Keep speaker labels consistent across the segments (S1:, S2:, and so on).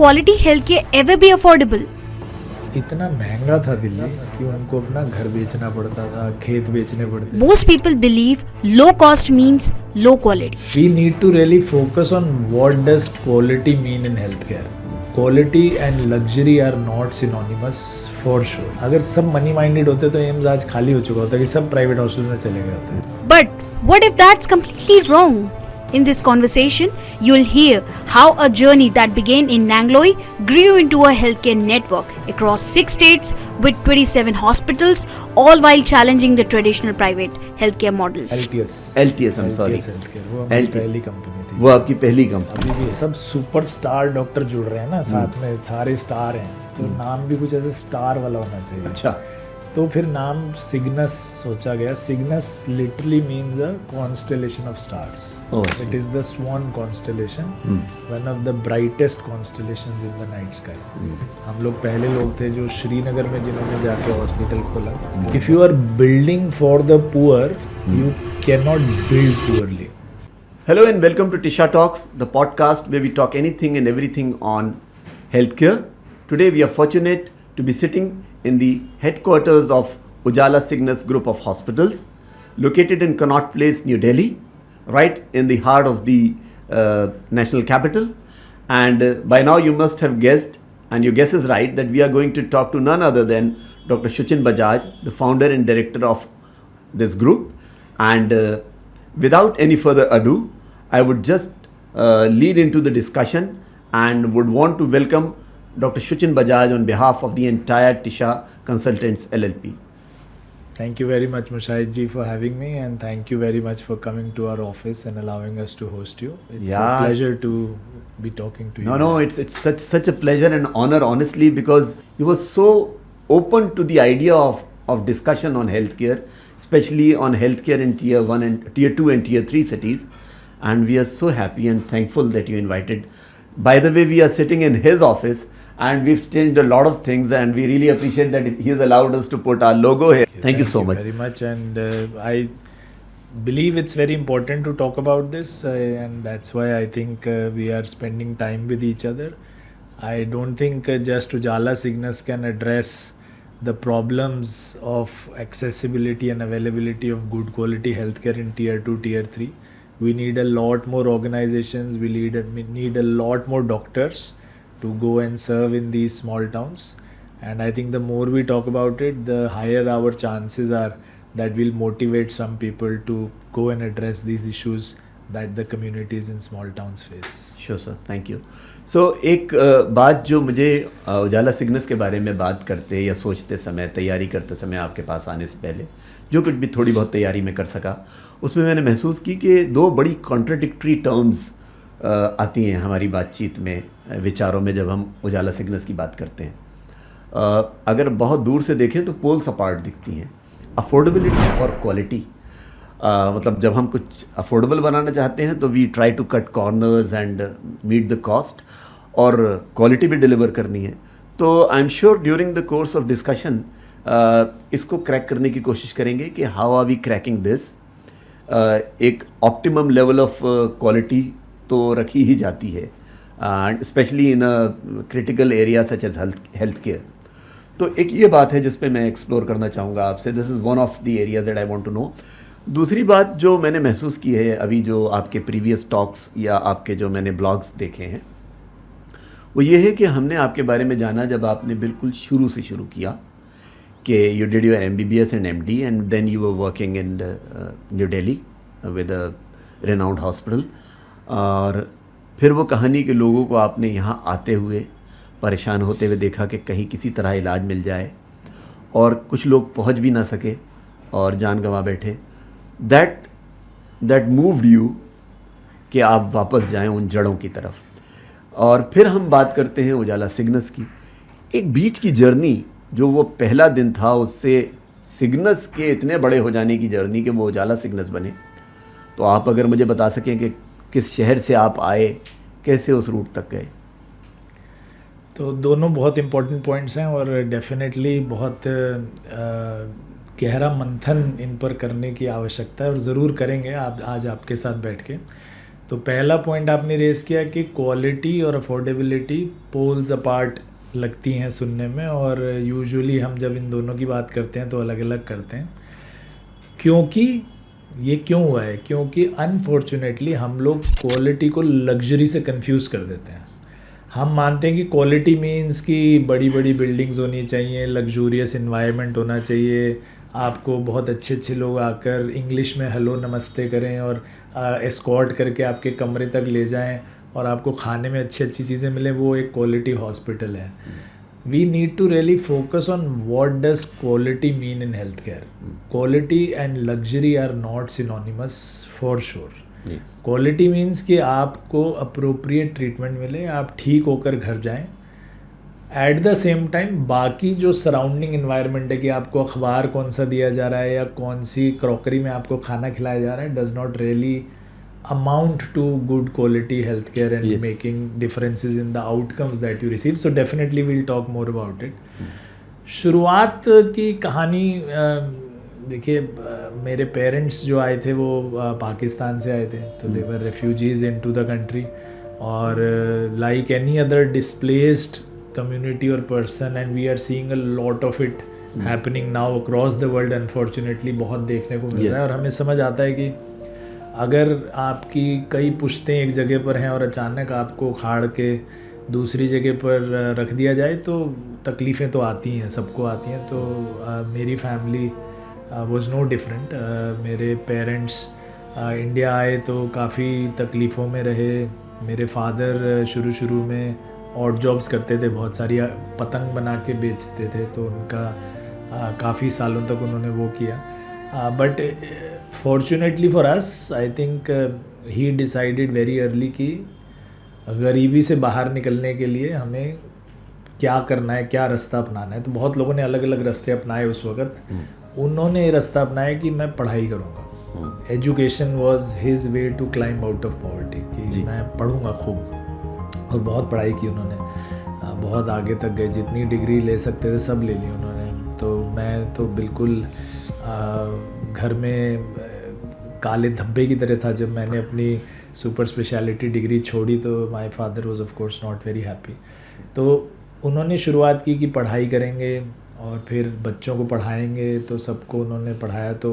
S1: quality healthcare ever be affordable?
S2: इतना महंगा था दिल्ली कि उनको अपना घर बेचना पड़ता था, खेत बेचने पड़ते थे.
S1: Most people believe low cost means low quality.
S2: We need to really focus on what does quality mean in healthcare. Quality and luxury are not synonymous for sure. अगर सब money minded होते तो एम्स आज खाली हो चुका होता कि सब प्राइवेट हॉस्पिटल में चले गए होते.
S1: But what if that's completely wrong? In this conversation, you'll hear how a journey that began in Nangloi grew into a healthcare network across 6 states with 27 hospitals, all while challenging the traditional private healthcare model.
S2: LTS,
S3: I'm sorry.
S2: Healthcare, वो हमारी
S3: LTS.
S2: पहली company थी.
S3: वो आपकी पहली company.
S2: अभी भी सब सुपरस्टार डॉक्टर जुड़ रहे हैं ना साथ में, सारे स्टार हैं तो नाम भी कुछ ऐसे स्टार वाला होना चाहिए.
S3: अच्छा.
S2: तो फिर नाम सिग्नस सोचा गया. Cygnus literally means a constellation of stars. It is the swan constellation, one of the brightest constellations in the night sky. हम लोग पहले लोग थे जो श्रीनगर में जिन्होंने जाके हॉस्पिटल खोला. If you are building for the poor, you can not build poorly.
S3: Hello and welcome to Tisha Talks, the podcast where we talk anything and everything on healthcare. Today we are fortunate to be sitting in the headquarters of Ujala Cignus Group of Hospitals, located in Connaught Place, New Delhi, right in the heart of the national capital. And by now you must have guessed, and your guess is right, that we are going to talk to none other than Dr. Shuchin Bajaj, the founder and director of this group. And without any further ado, I would just lead into the discussion and would want to welcome Dr. Shuchin Bajaj on behalf of the entire Tisha Consultants LLP.
S2: Thank you very much, Mushahid ji, for having me, and thank you very much for coming to our office and allowing us to host you. It's a pleasure to be talking to you.
S3: No, it's such a pleasure and honor, honestly, because you were so open to the idea of discussion on healthcare, especially on healthcare in tier 1 and tier 2 and tier 3 cities. And we are so happy and thankful that you invited. By the way, we are sitting in his office and we've changed a lot of things, and we really appreciate that he has allowed us to put our logo here. Thank you so much.
S2: Very much. And I believe it's very important to talk about this, and that's why I think we are spending time with each other. I don't think just Ujala Cignus can address the problems of accessibility and availability of good quality healthcare in tier 2, tier 3. We need a lot more organizations, we need a lot more doctors to go and serve in these small towns. And I think the more we talk about it, the higher our chances are that we'll motivate some people to go and address these issues that the communities in small towns face.
S3: Sure sir, thank you. So एक बात जो मुझे उजाला Cygnus के बारे में बात करते या सोचते समय, तैयारी करते समय आपके पास आने से पहले जो कुछ भी थोड़ी बहुत तैयारी में कर सका, उसमें मैंने महसूस की कि दो बड़ी कॉन्ट्राडिक्टरी टर्म्स आती हैं हमारी बातचीत में, विचारों में, जब हम उजाला सिग्नस की बात करते हैं. अगर बहुत दूर से देखें तो पोल्स अपार्ट दिखती हैं, अफोर्डेबिलिटी और क्वालिटी. मतलब जब हम कुछ अफोर्डेबल बनाना चाहते हैं तो we try to cut corners and meet the cost, और क्वालिटी भी डिलीवर करनी है. तो I am sure during the course of discussion इसको क्रैक करने की कोशिश करेंगे कि how are we cracking this. एक ऑप्टिमम लेवल ऑफ क्वालिटी तो रखी ही जाती है, and specially in a critical area such as health care. तो एक ये बात है जिस पे मैं एक्सप्लोर करना चाहूँगा आपसे. This is one of the areas that I want to know. दूसरी बात जो मैंने महसूस की है अभी, जो आपके प्रीवियस टॉक्स या आपके जो मैंने ब्लॉग्स देखे हैं, वो ये है कि हमने आपके बारे में जाना जब आपने बिल्कुल शुरू से शुरू किया कि you did your MBBS and MD and then you were working in New Delhi with a renowned hospital. और फिर वो कहानी के लोगों को आपने यहाँ आते हुए परेशान होते हुए देखा कि कहीं किसी तरह इलाज मिल जाए, और कुछ लोग पहुँच भी ना सके और जान गंवा बैठे. दैट मूव्ड यू कि आप वापस जाएं उन जड़ों की तरफ. और फिर हम बात करते हैं उजाला सिग्नस की. एक बीच की जर्नी, जो वो पहला दिन था, उससे सिग्नस के इतने बड़े हो जाने की जर्नी कि वो उजाला सिग्नस बने. तो आप अगर मुझे बता सकें कि किस शहर से आप आए, कैसे उस रूट तक गए.
S2: तो दोनों बहुत इम्पोर्टेंट पॉइंट्स हैं और डेफिनेटली बहुत गहरा मंथन इन पर करने की आवश्यकता है, और ज़रूर करेंगे आप आज आपके साथ बैठ के. तो पहला पॉइंट आपने रेस किया कि क्वालिटी और अफोर्डेबिलिटी पोल्स अपार्ट लगती हैं सुनने में, और यूजुअली हम जब इन दोनों की बात करते हैं तो अलग अलग करते हैं। क्योंकि ये क्यों हुआ है? क्योंकि अनफॉर्चुनेटली हम लोग क्वालिटी को लग्जरी से कंफ्यूज कर देते हैं। हम मानते हैं कि क्वालिटी मीन्स कि बड़ी बड़ी बिल्डिंग्स होनी चाहिए, लग्जूरियस इन्वायरमेंट होना चाहिए, आपको बहुत अच्छे अच्छे लोग आकर इंग्लिश में हेलो नमस्ते करें और एस्कॉर्ट करके आपके कमरे तक ले जाएं और आपको खाने में अच्छी अच्छी चीज़ें मिलें, वो एक क्वालिटी हॉस्पिटल है। We need to really focus on what does quality mean in health care. Quality and luxury are not synonymous for sure. Quality means कि आपको अप्रोप्रिएट ट्रीटमेंट मिले, आप ठीक होकर घर जाएं। एट द सेम टाइम बाकी जो सराउंडिंग इन्वायरमेंट है कि आपको अखबार कौन सा दिया जा रहा है या कौन सी क्रॉकरी में आपको खाना खिलाया जा रहा है, does not really amount to good quality healthcare and
S3: Yes.
S2: making differences in the outcomes that you receive. So definitely we'll talk more about it. शुरुआत की कहानी देखिए, मेरे पेरेंट्स जो आए थे वो पाकिस्तान से आए थे, तो they were refugees into the country, or like any other displaced community or person, and we are seeing a lot of it happening now across the world. Unfortunately बहुत देखने को मिल रहा है, और हमें समझ आता है कि अगर आपकी कई पुश्तें एक जगह पर हैं और अचानक आपको उखाड़ के दूसरी जगह पर रख दिया जाए तो तकलीफ़ें तो आती हैं, सबको आती हैं। तो मेरी फैमिली वाज नो डिफरेंट। मेरे पेरेंट्स इंडिया आए तो काफ़ी तकलीफ़ों में रहे। मेरे फादर शुरू में ऑड जॉब्स करते थे, बहुत सारी पतंग बना के बेचते थे, तो उनका काफ़ी सालों तक उन्होंने वो किया। But fortunately for us, I think he decided very early कि गरीबी से बाहर निकलने के लिए हमें क्या करना है, क्या रास्ता अपनाना है। तो बहुत लोगों ने अलग अलग रास्ते अपनाए उस वक्त। उन्होंने ये रास्ता अपनाया कि मैं पढ़ाई करूँगा। Education was his way to climb out of poverty, कि मैं पढ़ूँगा खूब। और बहुत पढ़ाई की उन्होंने, बहुत आगे तक गए, जितनी डिग्री ले सकते थे सब ले ली उन्होंने। तो मैं तो बिल्कुल घर में काले धब्बे की तरह था। जब मैंने अपनी सुपर स्पेशलिटी डिग्री छोड़ी तो my father was of course not very happy. तो उन्होंने शुरुआत की कि पढ़ाई करेंगे और फिर बच्चों को पढ़ाएंगे, तो सबको उन्होंने पढ़ाया। तो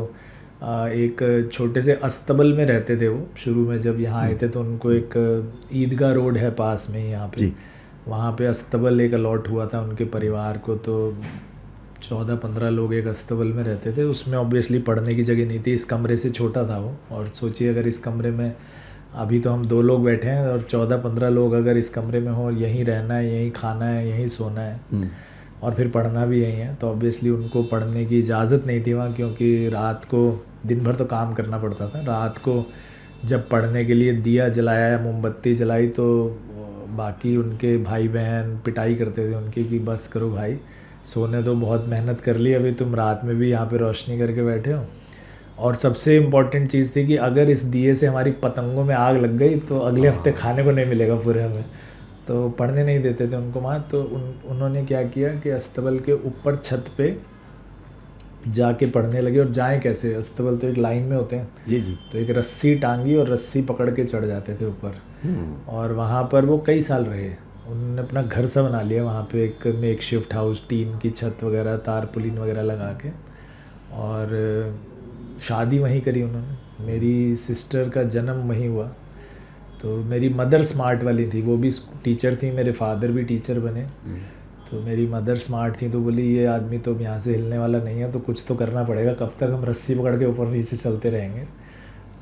S2: एक छोटे से अस्तबल में रहते थे वो शुरू में, जब यहाँ आए थे। तो उनको एक ईदगाह रोड है पास में यहाँ पे, वहाँ पे अस्तबल एक अलॉट हुआ था उनके परिवार को। तो 14-15 लोग एक अस्तबल में रहते थे। उसमें ऑब्वियसली पढ़ने की जगह नहीं थी, इस कमरे से छोटा था वो। और सोचिए अगर इस कमरे में अभी तो हम 2 लोग बैठे हैं, और 14-15 लोग अगर इस कमरे में हों और यहीं रहना है, यहीं खाना है, यहीं सोना है, और फिर पढ़ना भी यहीं है, तो ऑब्वियसली उनको पढ़ने की इजाज़त नहीं थी वहाँ। क्योंकि रात को दिन भर तो काम करना पड़ता था, रात को जब पढ़ने के लिए दिया जलाया या मोमबत्ती जलाई तो बाकी उनके भाई बहन पिटाई करते थे उनकी कि बस करो भाई, सोने तो बहुत मेहनत कर ली, अभी तुम रात में भी यहाँ पे रोशनी करके बैठे हो। और सबसे इम्पॉर्टेंट चीज़ थी कि अगर इस दिए से हमारी पतंगों में आग लग गई तो अगले हफ्ते खाने को नहीं मिलेगा पूरे हमें। तो पढ़ने नहीं देते थे उनको वहाँ। तो उन्होंने क्या किया कि अस्तबल के ऊपर छत पे जाके पढ़ने लगे। और जाएं कैसे, अस्तबल तो एक लाइन में होते हैं।
S3: जी।
S2: तो एक रस्सी टांगी और रस्सी पकड़ के चढ़ जाते थे ऊपर। और वहाँ पर वो कई साल रहे। उन्होंने अपना घर सा बना लिया वहाँ पे, एक मेक शिफ्ट हाउस, टीन की छत वगैरह, तारपुलिन वगैरह लगा के, और शादी वहीं करी उन्होंने। मेरी सिस्टर का जन्म वहीं हुआ। तो मेरी मदर स्मार्ट वाली थी, वो भी टीचर थी, मेरे फादर भी टीचर बने। तो मेरी मदर स्मार्ट थी, तो बोली ये आदमी तो यहाँ से हिलने वाला नहीं है, तो कुछ तो करना पड़ेगा, कब तक हम रस्सी पकड़ के ऊपर नीचे चलते रहेंगे।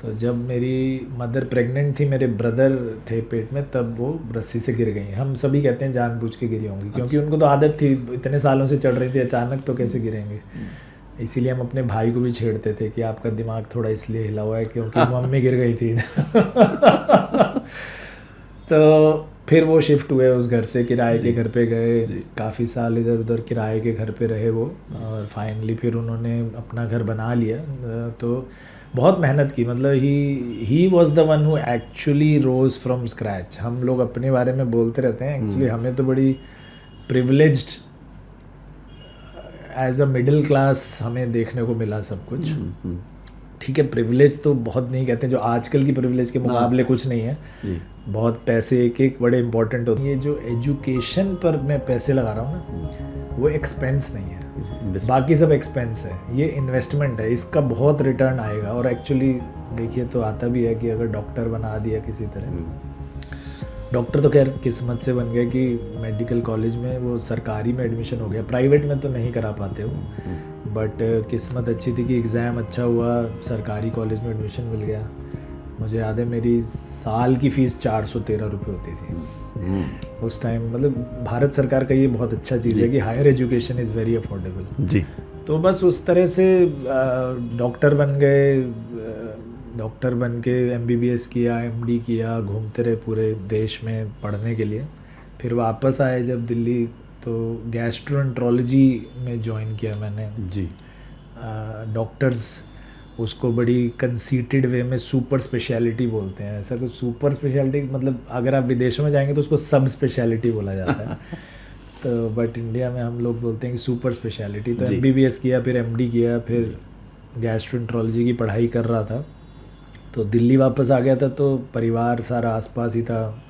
S2: तो जब मेरी मदर प्रेग्नेंट थी, मेरे ब्रदर थे पेट में, तब वो रस्सी से गिर गई। हम सभी कहते हैं जानबूझ के गिरी होंगी, क्योंकि उनको तो आदत थी, इतने सालों से चढ़ रही थी, अचानक तो कैसे गिरेंगे। इसीलिए हम अपने भाई को भी छेड़ते थे कि आपका दिमाग थोड़ा इसलिए हिला हुआ है क्योंकि मम्मी गिर गई थी। तो फिर वो शिफ्ट हुए उस घर से, किराए के घर पे गए, काफ़ी साल इधर उधर किराए के घर पे रहे वो, और फाइनली फिर उन्होंने अपना घर बना लिया। तो बहुत मेहनत की, मतलब he was the one who actually rose from scratch. हम लोग अपने बारे में बोलते रहते हैं, एक्चुअली हमें तो बड़ी privileged as a middle class हमें देखने को मिला सब कुछ। ठीक है, प्रिविलेज तो बहुत नहीं कहते हैं, जो आजकल की प्रिविलेज के मुकाबले कुछ नहीं है,
S3: जी
S2: बहुत पैसे एक एक बड़े इंपॉर्टेंट होते हैं। ये जो एजुकेशन पर मैं पैसे लगा रहा हूँ ना, वो एक्सपेंस नहीं है, बाकी सब एक्सपेंस है, ये इन्वेस्टमेंट है, इसका बहुत रिटर्न आएगा। और एक्चुअली देखिए तो आता भी है कि अगर डॉक्टर बना दिया किसी तरह, डॉक्टर तो खैर किस्मत से बन गए कि मेडिकल कॉलेज में वो सरकारी में एडमिशन हो गया, प्राइवेट में तो नहीं करा पाते वो, बट किस्मत अच्छी थी कि एग्ज़ाम अच्छा हुआ, सरकारी कॉलेज में एडमिशन मिल गया। मुझे याद है मेरी साल की फ़ीस 413 रुपये होती थी उस टाइम। मतलब भारत सरकार का ये बहुत अच्छा चीज़ है कि higher education is very affordable जी। तो बस उस तरह से डॉक्टर बन गए, डॉक्टर बन के MBBS किया, MD किया, घूमते रहे पूरे देश में पढ़ने के लिए। फिर वापस आए जब दिल्ली, तो गैस्ट्रोएंट्रोलॉजी में ज्वाइन किया मैंने जी। डॉक्टर्स उसको बड़ी कंसीटेड वे में सुपर स्पेशलिटी बोलते हैं, ऐसा कुछ सुपर स्पेशलिटी मतलब अगर आप विदेशों में जाएंगे तो उसको सब स्पेशलिटी बोला जाता है तो बट इंडिया में हम लोग बोलते हैं कि सुपर स्पेशलिटी। तो MBBS किया, फिर MD किया, फिर गैस्ट्रोएंट्रोलॉजी की पढ़ाई कर रहा था। तो दिल्ली वापस आ गया था, तो परिवार सारा आसपास ही था,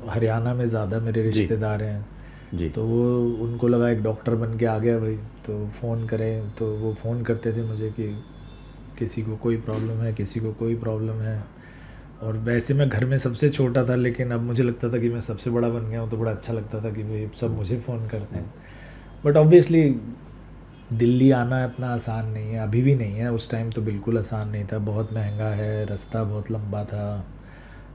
S2: हरियाणा में ज़्यादा मेरे रिश्तेदार हैं जी। तो वो उनको लगा एक डॉक्टर बन के आ गया भाई, तो फ़ोन करें, तो वो फ़ोन करते थे मुझे कि किसी को कोई प्रॉब्लम है, किसी को कोई प्रॉब्लम है। और वैसे मैं घर में सबसे छोटा था, लेकिन अब मुझे लगता था कि मैं सबसे बड़ा बन गया हूँ, तो बड़ा अच्छा लगता था कि भाई सब मुझे फ़ोन करते हैं। बट ऑब्वियसली दिल्ली आना इतना आसान नहीं है, अभी भी नहीं है, उस टाइम तो बिल्कुल आसान नहीं था, बहुत महंगा है, रास्ता बहुत लंबा था,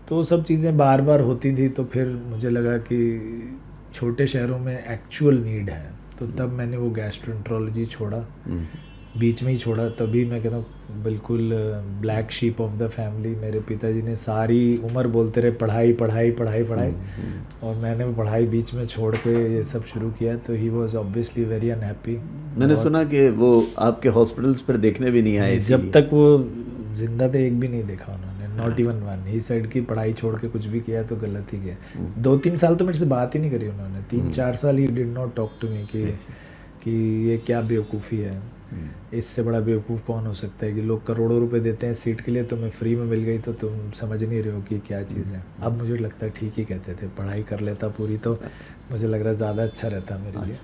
S2: तो सब चीज़ें बार बार होती थी। तो फिर मुझे लगा कि छोटे शहरों में एक्चुअल नीड है, तो तब मैंने वो गैस्ट्रोएंट्रोलॉजी छोड़ा, बीच में ही छोड़ा। तभी मैं कहता हूँ बिल्कुल black sheep of the family. मेरे पिताजी ने सारी उम्र बोलते रहे पढ़ाई पढ़ाई पढ़ाई पढ़ाई, और मैंने पढ़ाई बीच में छोड़ के ये सब शुरू किया, तो he was obviously very unhappy.
S3: मैंने सुना कि वो आपके हॉस्पिटल्स पर देखने भी नहीं आए,
S2: जब तक वो जिंदा थे एक भी नहीं देखा उन्होंने, not even one. He side की पढ़ाई छोड़ के कुछ भी किया तो गलत ही किया। 2-3 साल तो मेरे से बात ही नहीं करी उन्होंने, 3-4 साल he did not talk to me कि ये क्या बेवकूफ़ी है, इससे बड़ा बेवकूफ़ कौन हो सकता है कि लोग करोड़ों रुपए देते हैं सीट के लिए, तुम्हें फ्री में मिल गई तो तुम समझ नहीं रहे हो कि क्या चीज़ है। अब मुझे लगता है ठीक ही कहते थे, पढ़ाई कर लेता पूरी तो मुझे लग रहा है ज़्यादा अच्छा रहता मेरे लिए।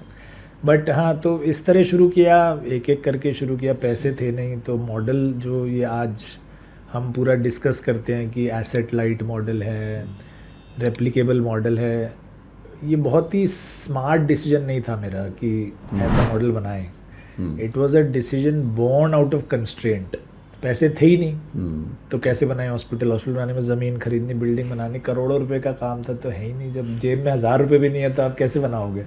S2: बट हाँ, तो इस तरह शुरू किया, एक एक करके शुरू किया, पैसे थे नहीं। तो मॉडल जो ये आज हम पूरा डिस्कस करते हैं कि एसेट लाइट मॉडल है, रेप्लिकेबल मॉडल है, ये बहुत ही स्मार्ट डिसीजन नहीं था मेरा कि ऐसा मॉडल बनाएं। It was a decision born out of constraint. पैसे थे ही नहीं तो कैसे बनाए हॉस्पिटल बनाने में, ज़मीन खरीदनी, बिल्डिंग बनानी, करोड़ों रुपए का काम था, तो है ही नहीं। जब जेब में 1000 रुपये भी नहीं है तो आप कैसे बनाओगे,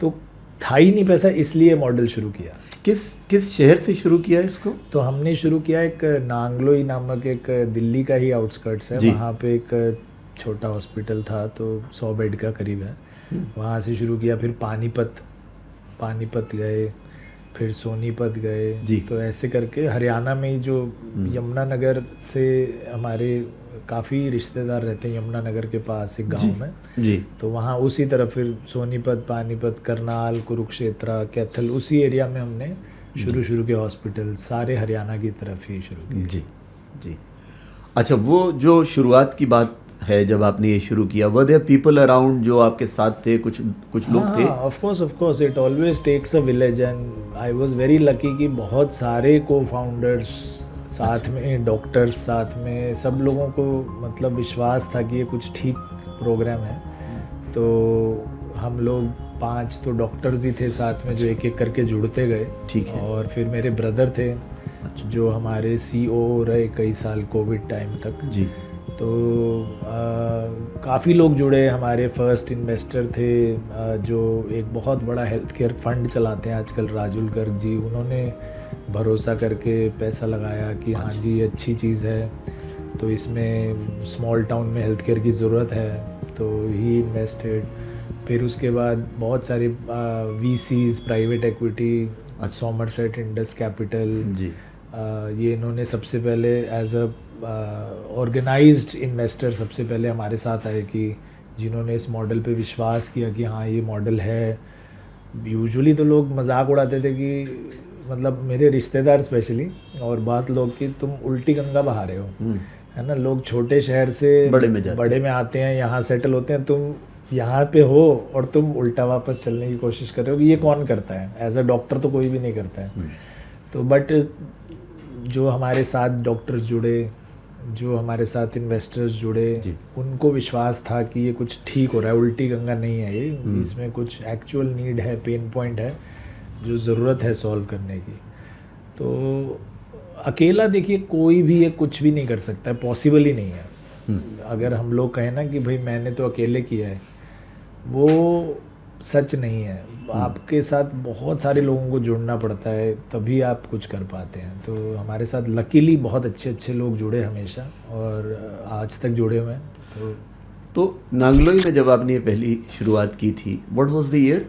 S2: तो था ही नहीं पैसा, इसलिए मॉडल शुरू किया।
S3: किस शहर से शुरू किया इसको?
S2: तो हमने शुरू किया एक नांगलोई नामक एक दिल्ली का ही आउटस्कर्ट्स है, वहाँ पे एक छोटा हॉस्पिटल था, तो 100 बेड का करीब है, वहाँ से शुरू किया। फिर पानीपत गए, फिर सोनीपत गए, तो ऐसे करके हरियाणा में ही जो यमुनानगर से हमारे काफ़ी रिश्तेदार रहते हैं, यमुनानगर के पास एक गांव में जी। तो वहाँ उसी तरफ फिर सोनीपत, पानीपत, करनाल, कुरुक्षेत्र, कैथल, उसी एरिया में हमने शुरू के हॉस्पिटल सारे हरियाणा की तरफ ही शुरू किए
S3: जी जी। अच्छा, वो जो शुरुआत की बात है जब आपने ये शुरू किया, वर देयर पीपल अराउंड जो आपके साथ थे, कुछ लोग थे?
S2: Of course it always takes a village, and I was very lucky कि बहुत सारे को फाउंडर्स साथ में, डॉक्टर्स साथ में, सब लोगों को मतलब विश्वास था कि ये कुछ ठीक प्रोग्राम है। तो हम लोग 5 तो डॉक्टर्स ही थे साथ में, जो एक एक करके जुड़ते गए।
S3: ठीक है।
S2: और फिर मेरे ब्रदर थे जो हमारे CEO रहे कई साल कोविड टाइम तक जी। तो काफ़ी लोग जुड़े। हमारे फर्स्ट इन्वेस्टर थे जो एक बहुत बड़ा हेल्थ केयर फंड चलाते हैं आजकल, राजुल गर्ग जी, उन्होंने भरोसा करके पैसा लगाया कि हाँ जी अच्छी चीज़ है, तो इसमें स्मॉल टाउन में हेल्थ केयर की ज़रूरत है, तो ही इन्वेस्टेड। फिर उसके बाद बहुत सारे VCs, private equity, Somerset Indus capital G, ये इन्होंने सबसे पहले एज अ ऑर्गेनाइज्ड इन्वेस्टर सबसे पहले हमारे साथ आए कि जिन्होंने इस मॉडल पे विश्वास किया कि हाँ ये मॉडल है। यूजुअली तो लोग मजाक उड़ाते थे कि मतलब मेरे रिश्तेदार स्पेशली, और बात लोग की तुम उल्टी गंगा बहा रहे हो, है ना। लोग छोटे शहर से बड़े में आते हैं, यहाँ सेटल होते हैं, तुम यहाँ पे हो और तुम उल्टा वापस चलने की कोशिश कर रहे हो। ये कौन करता है? एज अ डॉक्टर तो कोई भी नहीं करता है। तो बट जो हमारे साथ डॉक्टर्स जुड़े, जो हमारे साथ इन्वेस्टर्स जुड़े, उनको विश्वास था कि ये कुछ ठीक हो रहा है, उल्टी गंगा नहीं है ये, इसमें कुछ एक्चुअल नीड है, पेन पॉइंट है जो ज़रूरत है सॉल्व करने की। तो अकेला देखिए कोई भी ये कुछ भी नहीं कर सकता है, पॉसिबल ही नहीं है। अगर हम लोग कहें ना कि भाई मैंने तो अकेले किया है, वो सच नहीं है। आपके साथ बहुत सारे लोगों को जुड़ना पड़ता है, तभी आप कुछ कर पाते हैं। तो हमारे साथ लकीली बहुत अच्छे अच्छे लोग जुड़े हमेशा, और आज तक जुड़े हुए हैं।
S3: तो नांगलोई में जब आपने ये पहली शुरुआत की थी, व्हाट वाज द ईयर?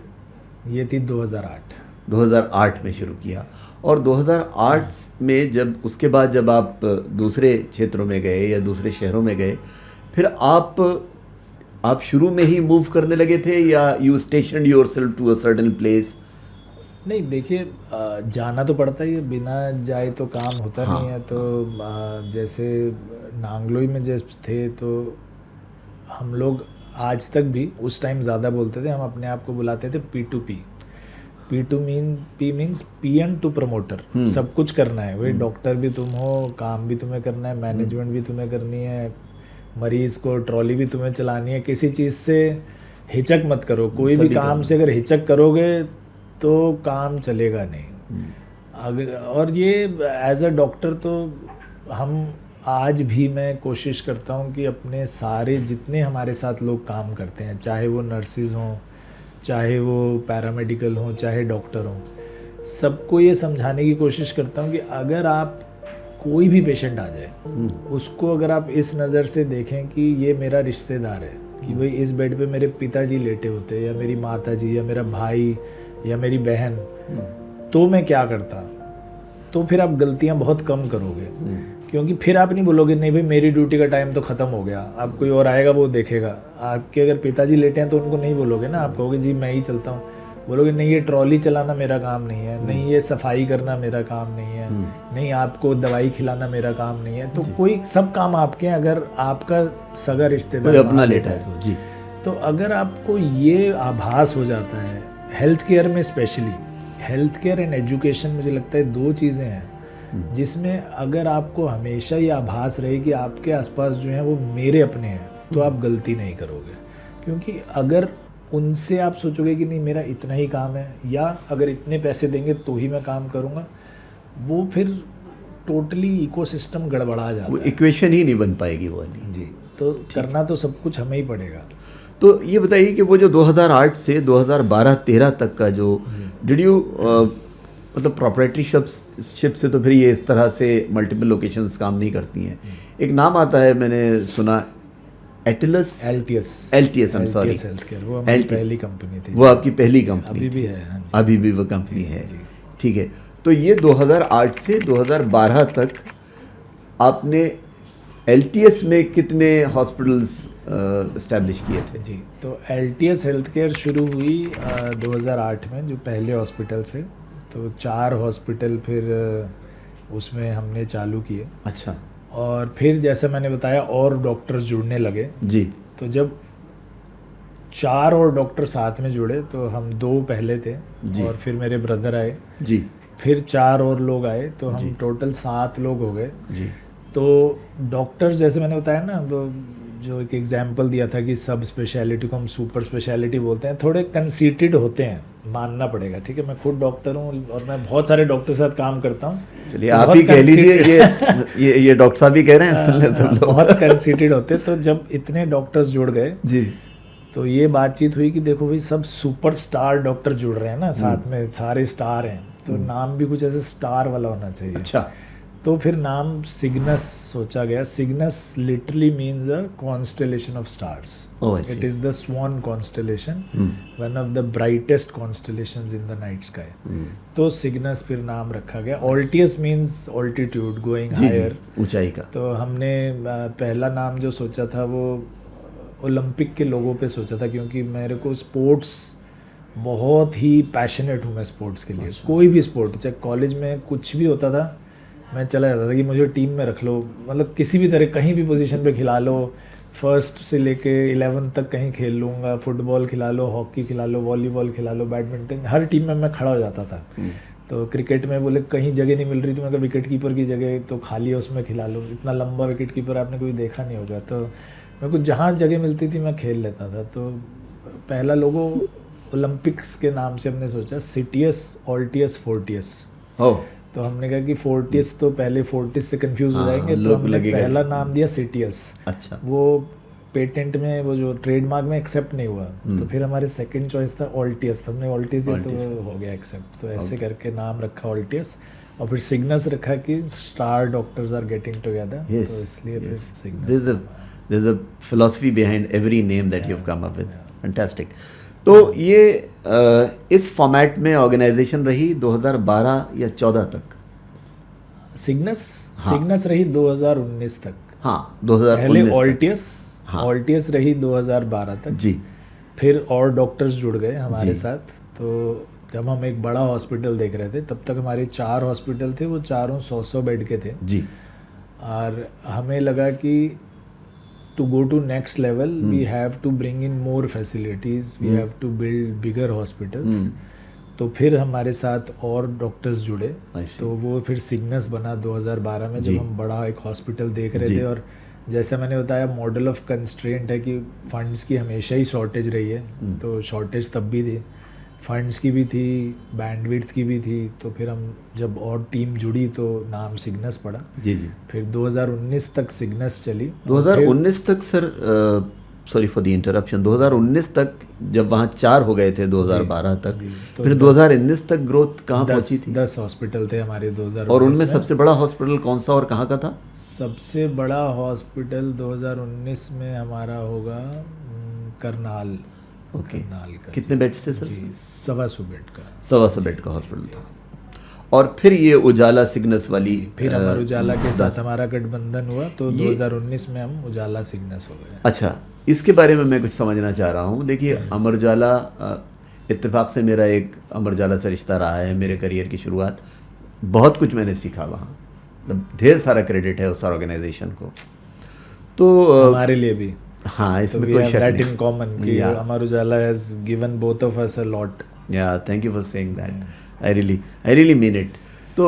S2: ये थी 2008।
S3: 2008 में शुरू किया। और 2008 में जब उसके बाद जब आप दूसरे क्षेत्रों में गए या दूसरे शहरों में गए, फिर आप शुरू में ही मूव करने लगे थे या you stationed yourself to a certain place?
S2: नहीं, देखिए जाना तो पड़ता ही है, बिना जाए तो काम होता नहीं है। तो जैसे नांगलोई में जब थे तो हम लोग आज तक भी, उस टाइम ज़्यादा बोलते थे, हम अपने आप को बुलाते थे P2P। P means peon to promoter. सब कुछ करना है भाई, डॉक्टर भी तुम हो, काम भी तुम्हें करना है, मैनेजमेंट भी तुम्हें करनी है, मरीज को ट्रॉली भी तुम्हें चलानी है। किसी चीज़ से हिचक मत करो, कोई भी काम से अगर हिचक करोगे तो काम चलेगा नहीं। अगर और ये एज अ डॉक्टर तो हम आज भी, मैं कोशिश करता हूँ कि अपने सारे जितने हमारे साथ लोग काम करते हैं, चाहे वो नर्सिस हों, चाहे वो पैरामेडिकल हों, चाहे डॉक्टर हों, सबको ये समझाने की कोशिश करता हूँ कि अगर आप कोई भी पेशेंट आ जाए, उसको अगर आप इस नज़र से देखें कि ये मेरा रिश्तेदार है, कि भाई इस बेड पे मेरे पिताजी लेटे होते, या मेरी माता जी, या मेरा भाई, या मेरी बहन, तो मैं क्या करता, तो फिर आप गलतियां बहुत कम करोगे। क्योंकि फिर आप नहीं बोलोगे नहीं भाई मेरी ड्यूटी का टाइम तो ख़त्म हो गया, अब कोई और आएगा वो देखेगा। आपके अगर पिताजी लेटे हैं तो उनको नहीं बोलोगे ना, आप कहोगे जी मैं ही चलता हूँ। बोलोगे नहीं ये ट्रॉली चलाना मेरा काम नहीं है, नहीं ये सफाई करना मेरा काम नहीं है, नहीं आपको दवाई खिलाना मेरा काम नहीं है। तो कोई सब काम आपके हैं अगर आपका सगा रिश्तेदार
S3: अपना लेटा है जी।
S2: तो अगर आपको ये आभास हो जाता है, हेल्थ केयर में specially, health care and education मुझे लगता है दो चीज़ें हैं जिसमें अगर आपको हमेशा ये आभास रहे कि आपके आसपास जो हैं वो मेरे अपने हैं, तो आप गलती नहीं करोगे। क्योंकि अगर उनसे आप सोचोगे कि नहीं मेरा इतना ही काम है, या अगर इतने पैसे देंगे तो ही मैं काम करूँगा, वो फिर टोटली इकोसिस्टम गड़बड़ा जाता है,
S3: वो इक्वेशन ही नहीं बन पाएगी वो वाली
S2: जी। तो करना तो सब कुछ हमें ही पड़ेगा।
S3: तो ये बताइए कि वो जो 2008 से 2012-13 तक का जो डिड यू मतलब प्रॉपर्टी शिप से तो फिर ये इस तरह से मल्टीपल लोकेशंस काम नहीं करती हैं। एक नाम आता है मैंने सुना, एटिलस एलटीएस I'm sorry,
S2: हेल्थकेयर, वो हमारी पहली कंपनी थी।
S3: वो आपकी पहली कंपनी
S2: अभी भी है? हाँ जी,
S3: अभी भी वो कंपनी है। ठीक है। तो ये 2008 से 2012 तक आपने एलटीएस में कितने हॉस्पिटल्स इस्टेब्लिश किए थे?
S2: जी, तो एलटीएस हेल्थकेयर शुरू हुई 2008 में, जो पहले हॉस्पिटल से। तो 4 हॉस्पिटल फिर उसमें हमने चालू किए।
S3: अच्छा।
S2: और फिर जैसे मैंने बताया और डॉक्टर्स जुड़ने लगे
S3: जी।
S2: तो जब 4 और डॉक्टर साथ में जुड़े तो हम 2 पहले थे और फिर मेरे ब्रदर आए
S3: जी,
S2: फिर 4 और लोग आए, तो हम टोटल 7 लोग हो गए
S3: जी।
S2: तो डॉक्टर्स जैसे मैंने बताया ना, तो जो एक एग्जाम्पल दिया था कि सब स्पेशलिटी को हम सुपर स्पेशलिटी बोलते हैं, थोड़े कंसीटेड होते हैं, मानना पड़ेगा। ठीक है, मैं खुद डॉक्टर हूँ और मैं बहुत सारे डॉक्टर के साथ काम करता हूँ।
S3: चलिए आप ही कह लीजिए, ये डॉक्टर साहब भी कह रहे हैं, सुन ले सब लोग।
S2: बहुत कंसीटेड होते। तो जब इतने डॉक्टर्स जुड़ गए
S3: जी,
S2: तो ये बातचीत हुई कि देखो भाई सब सुपर स्टार डॉक्टर जुड़ रहे हैं ना, साथ में सारे स्टार हैं, तो नाम भी कुछ ऐसे स्टार वाला होना चाहिए।
S3: अच्छा।
S2: तो फिर नाम सिग्नस सोचा गया। Cygnus literally means a constellation of stars. It is the swan constellation, one of the brightest constellations in the night sky. तो सिग्नस फिर नाम रखा गया। Altius means altitude, going higher,
S3: ऊंचाई का।
S2: तो हमने पहला नाम जो सोचा था वो ओलंपिक के लोगों पे सोचा था, क्योंकि मेरे को स्पोर्ट्स बहुत ही पैशनेट हूँ मैं स्पोर्ट्स के लिए। कोई भी स्पोर्ट, चाहे कॉलेज में कुछ भी होता था मैं चला जाता था कि मुझे टीम में रख लो, मतलब किसी भी तरह कहीं भी पोजीशन पे खिला लो, फर्स्ट से लेके 11 तक कहीं खेल लूँगा, फुटबॉल खिला लो, हॉकी खिला लो, वॉलीबॉल खिला लो, बैडमिंटन, हर टीम में मैं खड़ा हो जाता था। तो क्रिकेट में बोले कहीं जगह नहीं मिल रही तो मैं विकेट कीपर की जगह तो खाली है उसमें खिला लो, इतना लंबा विकेट कीपर आपने कोई देखा नहीं होगा। तो मेरे को जहाँ जगह मिलती थी मैं खेल लेता था। तो पहला लोगो ओलंपिक्स के नाम से हमने सोचा सिटियस, ऑल्टियस, फोर्टियस। तो हमने कहा कि फोर्टियस तो पहले फोर्टिस से कंफ्यूज हो जाएंगे, तो हमने पहला नाम दिया सिटियस।
S3: अच्छा।
S2: वो पेटेंट में, वो जो ट्रेडमार्क में एक्सेप्ट नहीं हुआ, तो फिर हमारे सेकंड चॉइस था ऑल्टियस, तो हमने ऑल्टियस दिया तो वो हो गया एक्सेप्ट। तो ऐसे करके नाम रखा ऑल्टियस, और फिर सिग्नस रखा कि star doctors are getting together, तो इसलिए फिर Cygnus.
S3: There's a philosophy behind every name that you've come up with. Fantastic. तो ये इस फॉर्मेट में ऑर्गेनाइजेशन रही 2012 या 14 तक।
S2: सिग्नस रही 2019 तक।
S3: हाँ, 2019
S2: पहले ऑल्टियस रही 2012 तक
S3: जी।
S2: फिर और डॉक्टर्स जुड़ गए हमारे साथ। तो जब हम एक बड़ा हॉस्पिटल देख रहे थे, तब तक हमारे 4 हॉस्पिटल थे, वो चारों 100 बेड के थे
S3: जी।
S2: और हमें लगा कि to go to next level we have to bring in more facilities, we have to build bigger hospitals। तो फिर हमारे साथ और डॉक्टर्स जुड़े, तो वो फिर सिग्नस बना 2012 में, जब हम बड़ा एक हॉस्पिटल देख रहे थे। और जैसे मैंने बताया, मॉडल ऑफ कंस्ट्रेंट है कि फंड्स की हमेशा ही शॉर्टेज रही है, तो शॉर्टेज तब भी थी, फंड्स की भी थी, बैंडविड्थ की भी थी। तो फिर हम जब और टीम जुड़ी तो नाम सिग्नस पड़ा।
S3: जी जी।
S2: फिर 2019 तक सिग्नस चली।
S3: 2019 तक sir, sorry for the interruption, 2019 तक जब वहाँ 4 हो गए थे 2012 तक,
S2: तो
S3: फिर 2019 तक ग्रोथ कहाँ पहुँची थी?
S2: 10 हॉस्पिटल थे हमारे 2019
S3: और उनमें सबसे बड़ा हॉस्पिटल कौन सा और कहाँ का था?
S2: सबसे बड़ा हॉस्पिटल 2019 में हमारा होगा करनाल।
S3: ओके।
S2: करनाल का।
S3: कितने बेड्स थे सर?
S2: जी, 125 बेड का।
S3: 125 बेड का हॉस्पिटल था। और फिर ये उजाला सिग्नस वाली,
S2: फिर अमर उजाला के साथ हमारा गठबंधन हुआ, तो 2019 में हम उजाला सिग्नस हो गए।
S3: अच्छा, इसके बारे में मैं कुछ समझना चाह रहा हूँ। देखिए, अमर उजाला, इत्तेफाक से मेरा एक अमर उजाला से रिश्ता रहा है मेरे करियर की शुरुआत। बहुत कुछ मैंने सीखा वहाँ, मतलब ढेर सारा क्रेडिट है उस ऑर्गेनाइजेशन को। तो
S2: हमारे लिए भी,
S3: हाँ, इसमें
S2: तो
S3: कोई शक
S2: that
S3: नहीं।
S2: in common कि Amar Ujala has given both of us a lot।
S3: Yeah, thank you for saying that. I really mean it. तो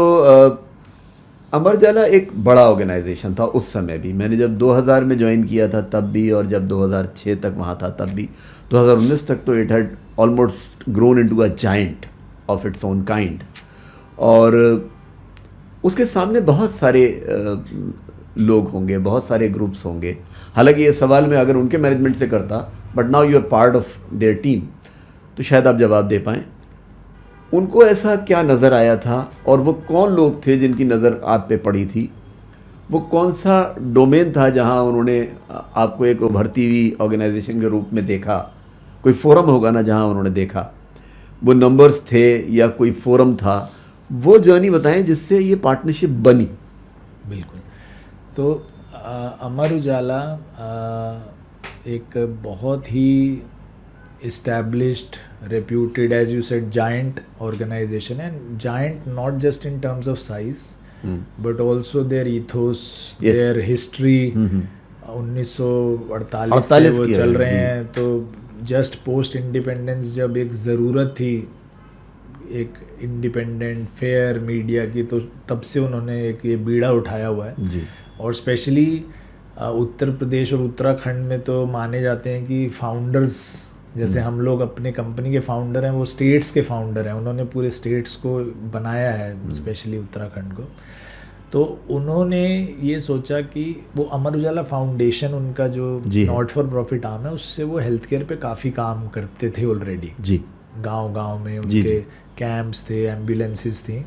S3: अमर उजाला एक बड़ा ऑर्गेनाइजेशन था उस समय भी। मैंने जब 2000 में ज्वाइन किया था तब भी, और जब 2006 तक वहाँ था तब भी, 2019 तक तो it had almost grown into a giant of its own kind. और उसके सामने बहुत सारे लोग होंगे, बहुत सारे ग्रुप्स होंगे। हालांकि ये सवाल मैं अगर उनके मैनेजमेंट से करता, but now you are part of their team, तो शायद आप जवाब दे पाएँ। उनको ऐसा क्या नज़र आया था, और वो कौन लोग थे जिनकी नज़र आप पे पड़ी थी? वो कौन सा डोमेन था जहां उन्होंने आपको एक उभरती हुई ऑर्गेनाइजेशन के रूप में देखा? कोई फोरम होगा ना जहां उन्होंने देखा, वो नंबर्स थे या कोई फोरम था? वो जर्नी बताएं जिससे ये पार्टनरशिप बनी।
S2: बिल्कुल। तो अमर उजाला एक बहुत ही established, reputed, as you said, giant organization, and giant not just in terms of size, but also their ethos, their history। 1948 से वो चल रहे हैं। तो जस्ट पोस्ट इंडिपेंडेंस जब एक ज़रूरत थी एक इंडिपेंडेंट फेयर मीडिया की, तो तब से उन्होंने एक ये बीड़ा उठाया हुआ है
S3: जी।
S2: और स्पेशली उत्तर प्रदेश और उत्तराखंड में तो माने जाते हैं कि फाउंडर्स, जैसे हम लोग अपने कंपनी के फाउंडर हैं, वो स्टेट्स के फाउंडर हैं। उन्होंने पूरे स्टेट्स को बनाया है, स्पेशली उत्तराखंड को। तो उन्होंने ये सोचा कि वो अमर उजाला फाउंडेशन, उनका जो नॉट फॉर प्रॉफिट आर्म है, उससे वो हेल्थ केयर पे काफ़ी काम करते थे ऑलरेडी जी। गांव-गांव में उनके कैंप्स थे, एम्बुलेंसेस थी।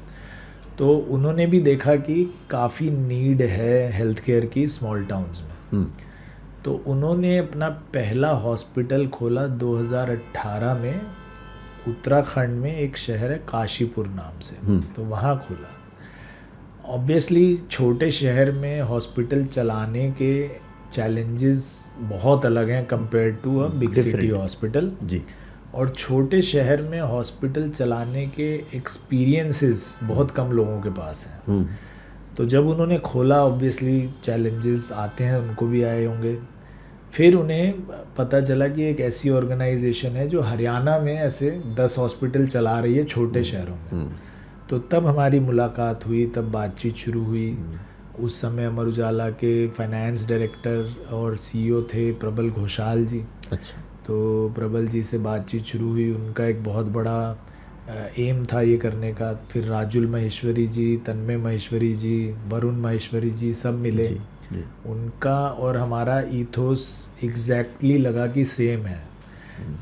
S2: तो उन्होंने भी देखा कि काफ़ी नीड है हेल्थ केयर की स्मॉल टाउन्स में। तो उन्होंने अपना पहला हॉस्पिटल खोला 2018 में उत्तराखंड में, एक शहर है काशीपुर नाम से, तो वहाँ खोला। ऑब्वियसली छोटे शहर में हॉस्पिटल चलाने के चैलेंजेस बहुत अलग हैं compare to a big city hospital जी। और छोटे शहर में हॉस्पिटल चलाने के एक्सपीरियंसेस बहुत कम लोगों के पास हैं। तो जब उन्होंने खोला, ऑब्वियसली चैलेंजेस आते हैं, उनको भी आए होंगे। फिर उन्हें पता चला कि एक ऐसी ऑर्गेनाइजेशन है जो हरियाणा में ऐसे 10 हॉस्पिटल चला रही है छोटे शहरों में। तो तब हमारी मुलाकात हुई, तब बातचीत शुरू हुई। उस समय अमर उजाला के फाइनेंस डायरेक्टर और सीईओ थे प्रबल घोषाल जी।
S3: अच्छा।
S2: तो प्रबल जी से बातचीत शुरू हुई। उनका एक बहुत बड़ा एम था ये करने का। फिर राजुल महेश्वरी जी, तन्मय महेश्वरी जी, वरुण महेश्वरी जी सब मिले।
S3: जी।
S2: उनका और हमारा ईथोस एग्जैक्टली लगा कि सेम है,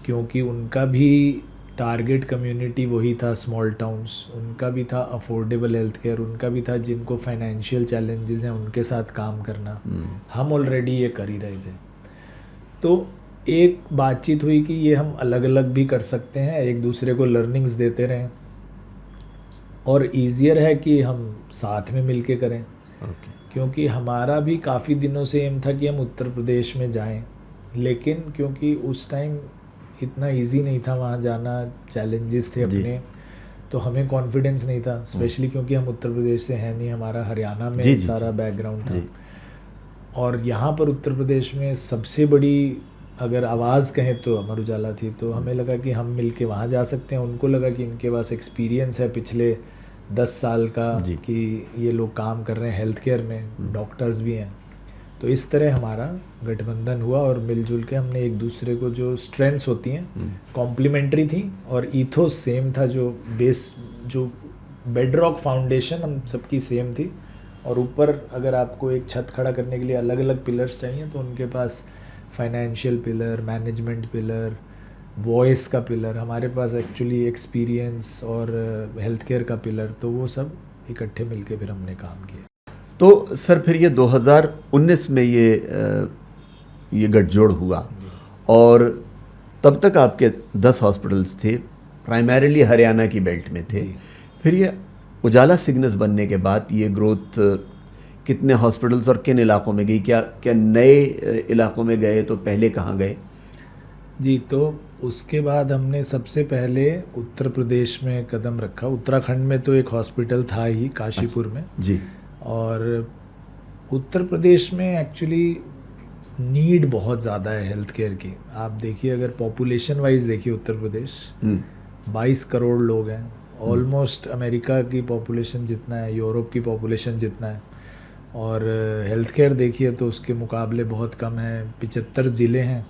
S2: क्योंकि उनका भी टारगेट कम्युनिटी वही था, स्मॉल टाउन्स। उनका भी था अफोर्डेबल हेल्थ केयर, उनका भी था जिनको फाइनेंशियल चैलेंजेस हैं उनके साथ काम करना। हम ऑलरेडी ये कर ही रहे थे। तो एक बातचीत हुई कि ये हम अलग अलग भी कर सकते हैं, एक दूसरे को लर्निंग्स देते रहें, और ईजियर है कि हम साथ में मिल के करें। क्योंकि हमारा भी काफ़ी दिनों से एम था कि हम उत्तर प्रदेश में जाएं, लेकिन क्योंकि उस टाइम इतना इजी नहीं था वहाँ जाना, चैलेंजेस थे अपने, तो हमें कॉन्फिडेंस नहीं था, स्पेशली क्योंकि हम उत्तर प्रदेश से हैं नहीं, हमारा हरियाणा में सारा बैकग्राउंड था। और यहाँ पर उत्तर प्रदेश में सबसे बड़ी अगर आवाज़ कहें तो अमर उजाला थी। तो हमें लगा कि हम मिल के वहाँ जा सकते हैं। उनको लगा कि इनके पास एक्सपीरियंस है पिछले 10 साल का कि ये लोग काम कर रहे हैं हेल्थ केयर में, डॉक्टर्स भी हैं। तो इस तरह हमारा गठबंधन हुआ और मिलजुल के हमने एक दूसरे को, जो स्ट्रेंथ्स होती हैं कॉम्प्लीमेंट्री थी और ईथोस सेम था, जो बेस, जो बेडरॉक फाउंडेशन हम सबकी सेम थी। और ऊपर अगर आपको एक छत खड़ा करने के लिए अलग अलग पिलर्स चाहिए, तो उनके पास financial pillar, management pillar, voice का पिलर, हमारे पास एक्चुअली एक्सपीरियंस और हेल्थ केयर का पिलर, तो वो सब इकट्ठे मिलके फिर हमने काम किया।
S3: तो सर फिर ये 2019 में ये गठजोड़ हुआ, और तब तक आपके 10 हॉस्पिटल्स थे, प्राइमरीली हरियाणा की बेल्ट में थे। फिर ये उजाला सिग्नस बनने के बाद ये ग्रोथ कितने हॉस्पिटल्स और किन इलाकों में गई? क्या नए इलाकों में गए, तो पहले कहाँ गए?
S2: जी, तो उसके बाद हमने सबसे पहले उत्तर प्रदेश में कदम रखा। उत्तराखंड में तो एक हॉस्पिटल था ही, काशीपुर में
S3: जी।
S2: और उत्तर प्रदेश में एक्चुअली नीड बहुत ज़्यादा है हेल्थ केयर की। आप देखिए, अगर पॉपुलेशन वाइज देखिए, उत्तर प्रदेश 22 करोड़ लोग हैं, ऑलमोस्ट अमेरिका की पॉपुलेशन जितना है, यूरोप की पॉपुलेशन जितना है। और हेल्थ केयर देखिए तो उसके मुकाबले बहुत कम है। 75 ज़िले हैं,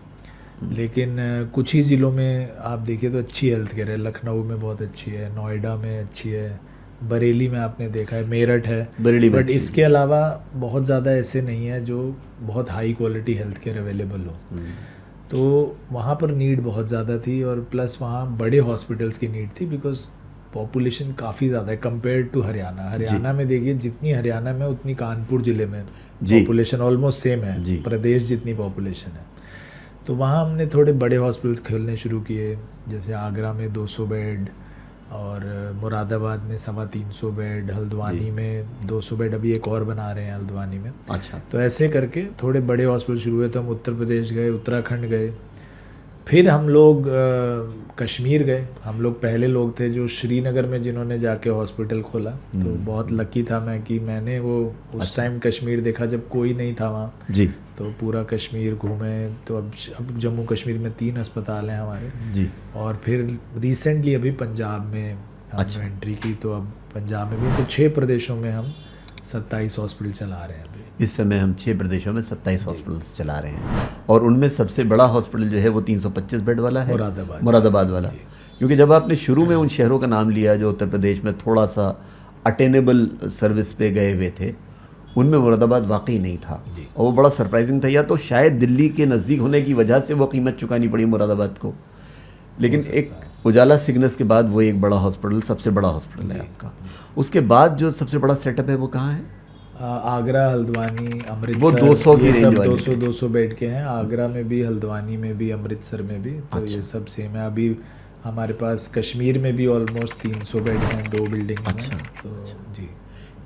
S2: लेकिन कुछ ही ज़िलों में आप देखिए तो अच्छी हेल्थ केयर है। लखनऊ में बहुत अच्छी है, नोएडा में अच्छी है, बरेली में आपने देखा है, मेरठ है, बट इसके अलावा बहुत ज़्यादा ऐसे नहीं है जो बहुत high quality health care available हो। तो वहाँ पर नीड बहुत ज़्यादा थी, और प्लस वहाँ बड़े हॉस्पिटल्स की नीड थी, बिकॉज पॉपुलेशन काफ़ी ज़्यादा है कंपेयर टू हरियाणा। हरियाणा में देखिए, जितनी हरियाणा में उतनी कानपुर ज़िले में पॉपुलेशन ऑलमोस्ट सेम है, प्रदेश जितनी पॉपुलेशन है। तो वहाँ हमने थोड़े बड़े हॉस्पिटल्स खोलने शुरू किए, जैसे आगरा में 200 बेड, और मुरादाबाद में 350 बेड, हल्द्वानी में 200 बेड, अभी एक और बना रहे हैं हल्द्वानी में।
S3: अच्छा।
S2: तो ऐसे करके थोड़े बड़े हॉस्पिटल शुरू हुए। तो हम उत्तर प्रदेश गए, उत्तराखंड गए, फिर हम लोग कश्मीर गए। हम लोग पहले लोग थे जो श्रीनगर में जिन्होंने जाके हॉस्पिटल खोला। तो बहुत लकी था मैं कि मैंने वो उस टाइम कश्मीर देखा जब कोई नहीं था वहाँ
S3: जी।
S2: तो पूरा कश्मीर घूमे। तो अब जम्मू कश्मीर में 3 अस्पताल हैं हमारे
S3: जी।
S2: और फिर रिसेंटली अभी पंजाब में हमने एंट्री की। तो अब पंजाब में भी तो 6 प्रदेशों में हम 27 हॉस्पिटल चला रहे हैं अभी।
S3: इस समय हम 6 प्रदेशों में 27 हॉस्पिटल्स चला रहे हैं, और उनमें सबसे बड़ा हॉस्पिटल जो है वो 325 बेड वाला है, मुरादाबाद वाला। क्योंकि जब आपने शुरू में उन शहरों का नाम लिया जो उत्तर प्रदेश में थोड़ा सा अटेनेबल सर्विस पे गए हुए थे, उनमें मुरादाबाद वाकई नहीं था, और वो बड़ा सरप्राइजिंग था। या तो शायद दिल्ली के नज़दीक होने की वजह से वो कीमत चुकानी पड़ी मुरादाबाद को, लेकिन एक उजाला सिग्नस के बाद वो एक बड़ा हॉस्पिटल, सबसे बड़ा हॉस्पिटल है आपका। उसके बाद जो सबसे बड़ा सेटअप है वो कहाँ है?
S2: आगरा, हल्द्वानी, अमृतसर,
S3: वो 200 की रेंज वाले
S2: 200 बेड के हैं। आगरा में भी, हल्द्वानी में भी, अमृतसर में भी। तो ये सब सेम है। अभी हमारे पास कश्मीर में भी ऑलमोस्ट 300 बेड हैं 2 बिल्डिंग्स में। तो जी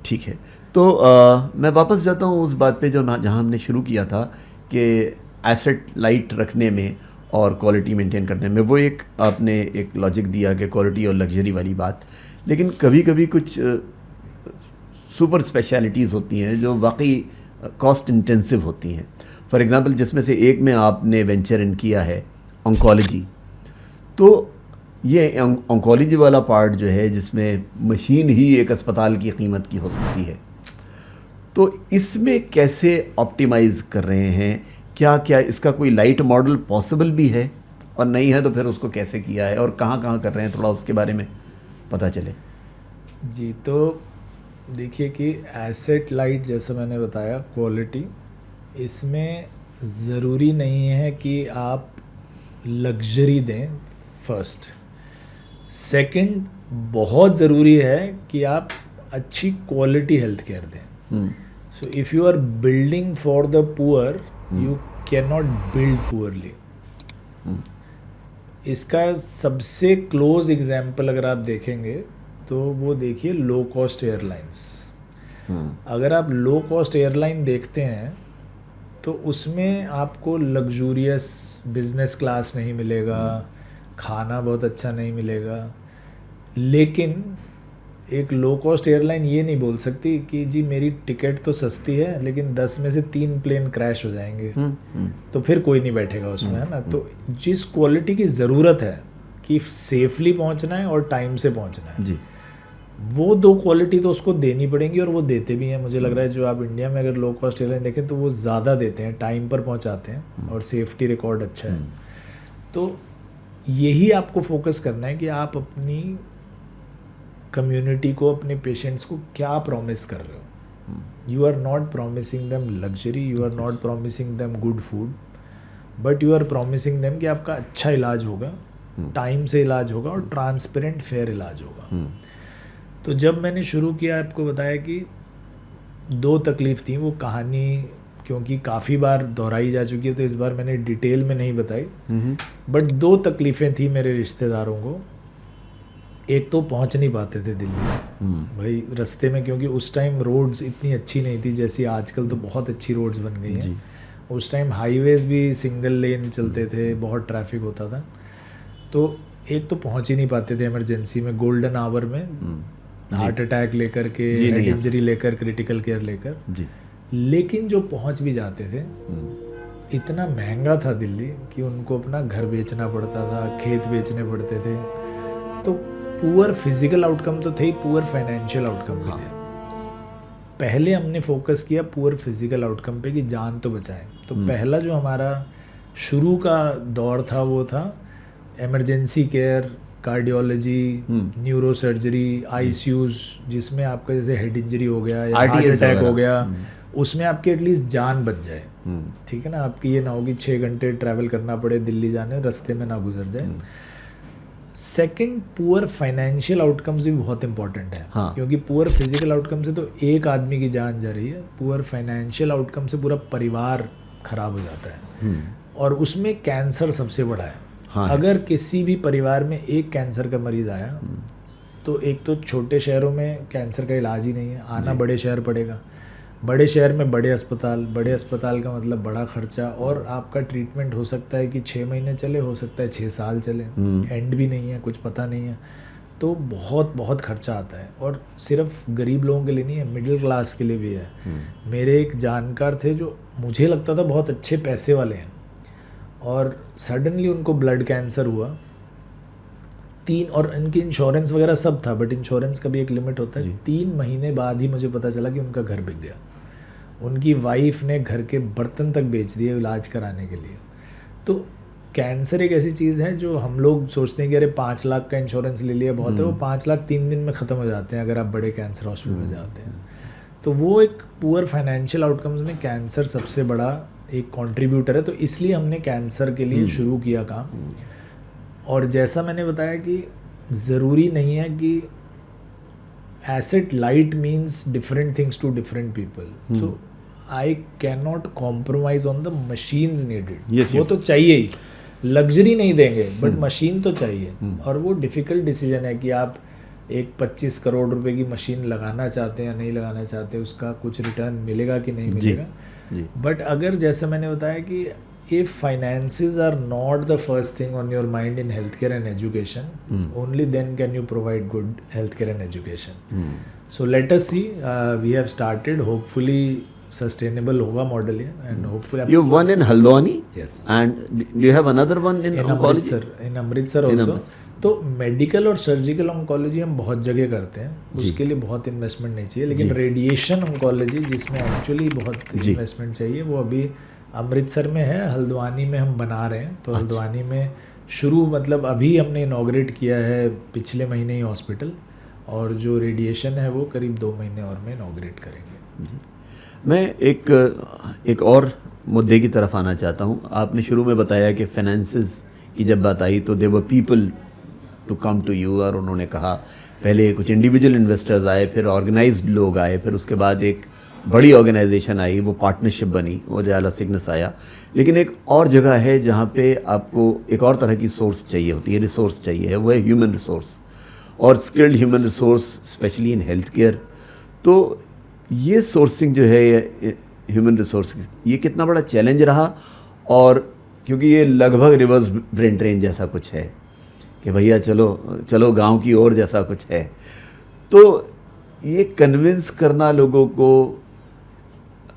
S3: ठीक है। तो मैं वापस जाता हूँ उस बात पे जो जहाँ हमने शुरू किया था कि एसेट लाइट रखने में और क्वालिटी मेंटेन करने में। वो एक आपने एक लॉजिक दिया कि क्वालिटी और लग्जरी वाली बात, लेकिन कभी कभी कुछ सुपर स्पेशलिटीज़ होती हैं जो वाकई कॉस्ट इंटेंसिव होती हैं। फॉर एग्ज़ाम्पल जिसमें से एक में आपने वेंचर इन किया है ऑन्कोलॉजी। तो ये ऑन्कोलॉजी वाला पार्ट जो है जिसमें मशीन ही एक अस्पताल की कीमत की हो सकती है, तो इसमें कैसे ऑप्टिमाइज़ कर रहे हैं? क्या क्या इसका कोई लाइट मॉडल पॉसिबल भी है, और नहीं है तो फिर उसको कैसे किया है और कहाँ कहाँ कर रहे हैं, थोड़ा उसके बारे में पता चले।
S2: जी, तो देखिए कि एसेट लाइट जैसे मैंने बताया, क्वालिटी, इसमें ज़रूरी नहीं है कि आप लग्जरी दें फर्स्ट। सेकंड, बहुत ज़रूरी है कि आप अच्छी क्वालिटी हेल्थ केयर दें। So if you are building for the poor, you can not build poorly. इसका सबसे क्लोज एग्जाम्पल अगर आप देखेंगे तो वो देखिए लो कॉस्ट एयरलाइंस। अगर आप लो कॉस्ट एयरलाइन देखते हैं तो उसमें आपको लग्जूरियस बिजनेस क्लास नहीं मिलेगा, खाना बहुत अच्छा नहीं मिलेगा। लेकिन एक लो कॉस्ट एयरलाइन ये नहीं बोल सकती कि जी मेरी टिकट तो सस्ती है लेकिन 10 में से 3 प्लेन क्रैश हो जाएंगे, तो फिर कोई नहीं बैठेगा उसमें, है ना। तो जिस क्वालिटी की ज़रूरत है कि सेफली पहुंचना है और टाइम से पहुंचना है,
S3: जी,
S2: वो दो क्वालिटी तो उसको देनी पड़ेंगी, और वो देते भी हैं। मुझे लग रहा है जो आप इंडिया में अगर लो कॉस्ट एयरलाइन देखें तो वो ज़्यादा देते हैं, टाइम पर पहुंचाते हैं और सेफ्टी रिकॉर्ड अच्छा है। तो यही आपको फोकस करना है कि आप अपनी कम्युनिटी को, अपने पेशेंट्स को क्या प्रॉमिस कर रहे हो। You are not promising them luxury, you are not promising them good food, but you are promising them कि आपका अच्छा इलाज होगा, टाइम से इलाज होगा और ट्रांसपेरेंट फेयर इलाज होगा। तो जब मैंने शुरू किया, आपको बताया कि 2 तकलीफ़ थी। वो कहानी क्योंकि काफ़ी बार दोहराई जा चुकी है तो इस बार मैंने डिटेल में नहीं बताई, बट 2 तकलीफ़ें थी मेरे रिश्तेदारों को। एक तो पहुंच नहीं पाते थे दिल्ली भाई रास्ते में, क्योंकि उस टाइम रोड्स इतनी अच्छी नहीं थी जैसी आजकल तो बहुत अच्छी रोड्स बन गई हैं। उस टाइम हाईवेज़ भी सिंगल लेन चलते थे, बहुत ट्रैफिक होता था। तो एक तो पहुंच ही नहीं पाते थे इमरजेंसी में, गोल्डन आवर में, हार्ट अटैक लेकर के, हेड इंजरी लेकर, क्रिटिकल केयर लेकर। लेकिन जो पहुंच भी जाते थे, इतना महंगा था दिल्ली कि उनको अपना घर बेचना पड़ता था, खेत बेचने पड़ते थे। तो पुअर फिजिकल आउटकम तो थे ही, पुअर फाइनेंशियल आउटकम भी थे। पहले हमने फोकस किया पुअर फिजिकल आउटकम पे कि जान तो बचाएं। तो पहला जो हमारा शुरू का दौर था वो था emergency care, cardiology, neuro surgery, ICUs, जिसमें आपका जैसे हेड इंजरी हो गया या हार्ट अटैक हो गया, उसमें आपकी एटलीस्ट जान बच जाए। ठीक है ना, आपकी ये ना हो कि 6 घंटे ट्रैवल करना पड़े दिल्ली जाने, रास्ते में ना गुजर जाए। सेकंड, पुअर फाइनेंशियल आउटकम्स भी बहुत इंपॉर्टेंट है। क्योंकि पुअर फिजिकल आउटकम से तो एक आदमी की जान जा रही है, पुअर फाइनेंशियल आउटकम से पूरा परिवार खराब हो जाता है। और उसमें कैंसर सबसे बड़ा है। अगर किसी भी परिवार में एक कैंसर का मरीज आया तो एक तो छोटे शहरों में कैंसर का इलाज ही नहीं है, आना बड़े शहर पड़ेगा, बड़े शहर में बड़े अस्पताल का मतलब बड़ा खर्चा, और आपका ट्रीटमेंट हो सकता है कि 6 महीने चले, हो सकता है 6 साल चले, एंड भी नहीं है, कुछ पता नहीं है। तो बहुत बहुत खर्चा आता है, और सिर्फ गरीब लोगों के लिए नहीं है, मिडिल क्लास के लिए भी है। मेरे एक जानकार थे जो मुझे लगता था बहुत अच्छे पैसे वाले हैं, और सडनली उनको ब्लड कैंसर हुआ। 3, और इनकी इंश्योरेंस वगैरह सब था, बट इंश्योरेंस का भी एक लिमिट होता है। 3 महीने बाद ही मुझे पता चला कि उनका घर बिक गया। उनकी वाइफ ने घर के बर्तन तक बेच दिए इलाज कराने के लिए। तो कैंसर एक ऐसी चीज़ है जो हम लोग सोचते हैं कि अरे 5 लाख का इंश्योरेंस ले लिया बहुत है, वो 5 लाख 3 दिन में ख़त्म हो जाते हैं अगर आप बड़े कैंसर हॉस्पिटल में जाते हैं। तो वो एक पुअर फाइनेंशियल आउटकम्स में कैंसर सबसे बड़ा एक कंट्रीब्यूटर है। तो इसलिए हमने कैंसर के लिए शुरू किया काम। और जैसा मैंने बताया कि ज़रूरी नहीं है कि asset light means different things to different people. So I can not compromise on the machines needed. वो तो चाहिए ही, लग्जरी नहीं देंगे बट मशीन तो चाहिए। और वो डिफ़िकल्ट डिसीजन है कि आप एक 25 करोड़ रुपए की मशीन लगाना चाहते हैं या नहीं लगाना चाहते, उसका कुछ रिटर्न मिलेगा कि नहीं मिलेगा। बट अगर जैसे मैंने बताया कि if finances are not the first thing on your mind in healthcare and education, only then can you provide good healthcare and education. So let us see. We have started. Hopefully, sustainable hoga model here, and hopefully.
S3: You have one in Haldwani?
S2: Yes.
S3: And do you have another one in oncology?
S2: In Amritsar also. तो medical और surgical oncology हम बहुत जगह करते हैं, उसके लिए बहुत इन्वेस्टमेंट नहीं चाहिए, लेकिन रेडिएशन ऑन्कोलॉजी जिसमें एक्चुअली बहुत इन्वेस्टमेंट चाहिए वो अभी अमृतसर में है, हल्द्वानी में हम बना रहे हैं. तो हल्द्वानी में शुरू मतलब अभी हमने इनॉग्रेट किया है पिछले महीने ही हॉस्पिटल, और जो रेडिएशन है वो करीब 2 महीने और में इनॉग्रेट करेंगे.
S3: मैं एक और मुद्दे की तरफ आना चाहता हूँ. आपने शुरू में बताया कि फाइनेंसेस की जब बात आई तो there were people to come to you, और उन्होंने कहा पहले कुछ इंडिविजुअल इन्वेस्टर्स आए, फिर ऑर्गेनाइज्ड लोग आए, फिर उसके बाद एक बड़ी ऑर्गेनाइजेशन आई, वो पार्टनरशिप बनी, उजाला सिग्नस आया. लेकिन एक और जगह है जहाँ पे आपको एक और तरह की सोर्स चाहिए होती है, रिसोर्स चाहिए, वो है ह्यूमन रिसोर्स, और skilled human resource specially in health care. तो ये सोर्सिंग जो है ह्यूमन रिसोर्स, ये कितना बड़ा चैलेंज रहा? और क्योंकि ये लगभग रिवर्स ब्रेन ट्रेन जैसा कुछ है कि भैया चलो गांव की ओर जैसा कुछ है, तो ये कन्विंस करना लोगों को,